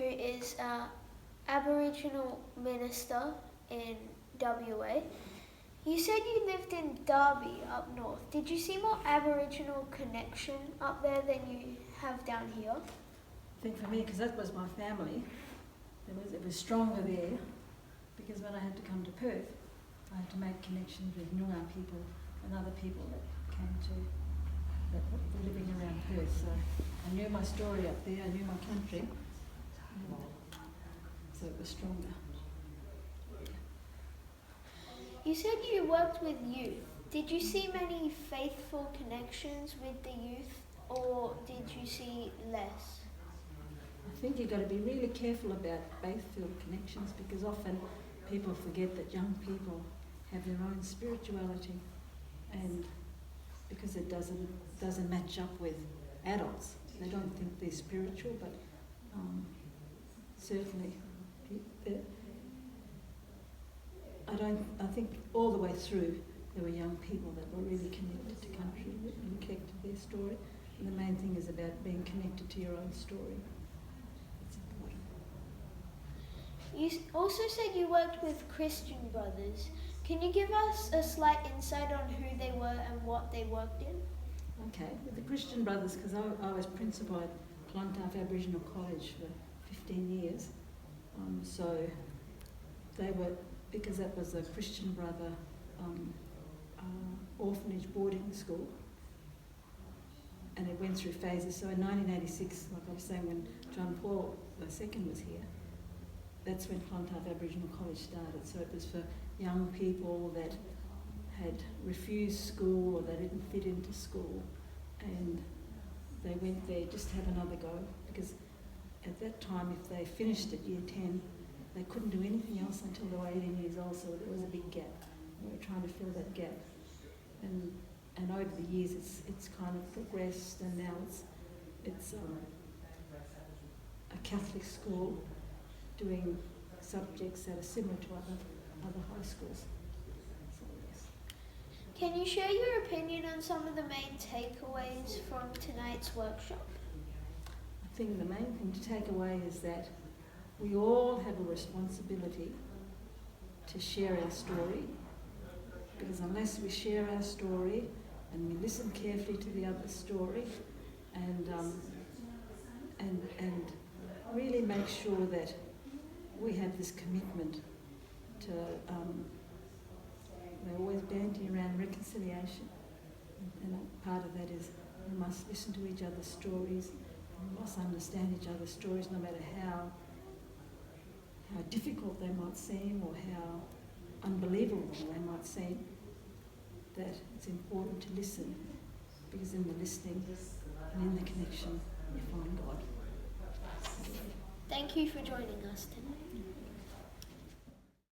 who is an Aboriginal minister in WA. You said you lived in Derby up north. Did you see more Aboriginal connection up there than you have down here? I think for me, because that was my family, it was stronger there, because when I had to come to Perth, I had to make connections with Noongar people and other people that were living around Perth. So I knew my story up there, I knew my country, so it was stronger. You said you worked with youth. Did you see many faithful connections with the youth, or did you see less? I think you've got to be really careful about faithful connections, because often people forget that young people have their own spirituality, and because it doesn't match up with adults. They don't think they're spiritual, but certainly I think all the way through there were young people that were really connected to country and connected to their story. And the main thing is about being connected to your own story. It's important. You also said you worked with Christian brothers. Can you give us a slight insight on who they were and what they worked in? Okay, with the Christian brothers, because I was principal at Clontarf Aboriginal College for 15 years, so they were, because that was a Christian brother orphanage boarding school, and it went through phases. So in 1986, like I was saying, when John Paul II was here, that's when Clontarf Aboriginal College started. So it was for young people that had refused school or they didn't fit into school, and they went there just to have another go, because at that time, if they finished at year 10, they couldn't do anything else until they were 18 years old, so there was a big gap. We were trying to fill that gap. And over the years, it's kind of progressed, and now it's a Catholic school doing subjects that are similar to other high schools. So, yes. Can you share your opinion on some of the main takeaways from tonight's workshop? I think the main thing to take away is that we all have a responsibility to share our story, because unless we share our story and we listen carefully to the other story and really make sure that we have this commitment to, we're always bandying around reconciliation, and part of that is we must listen to each other's stories, and we must understand each other's stories, no matter how difficult they might seem or how unbelievable they might seem. That it's important to listen, because in the listening and in the connection you find God. Thank you for joining us tonight.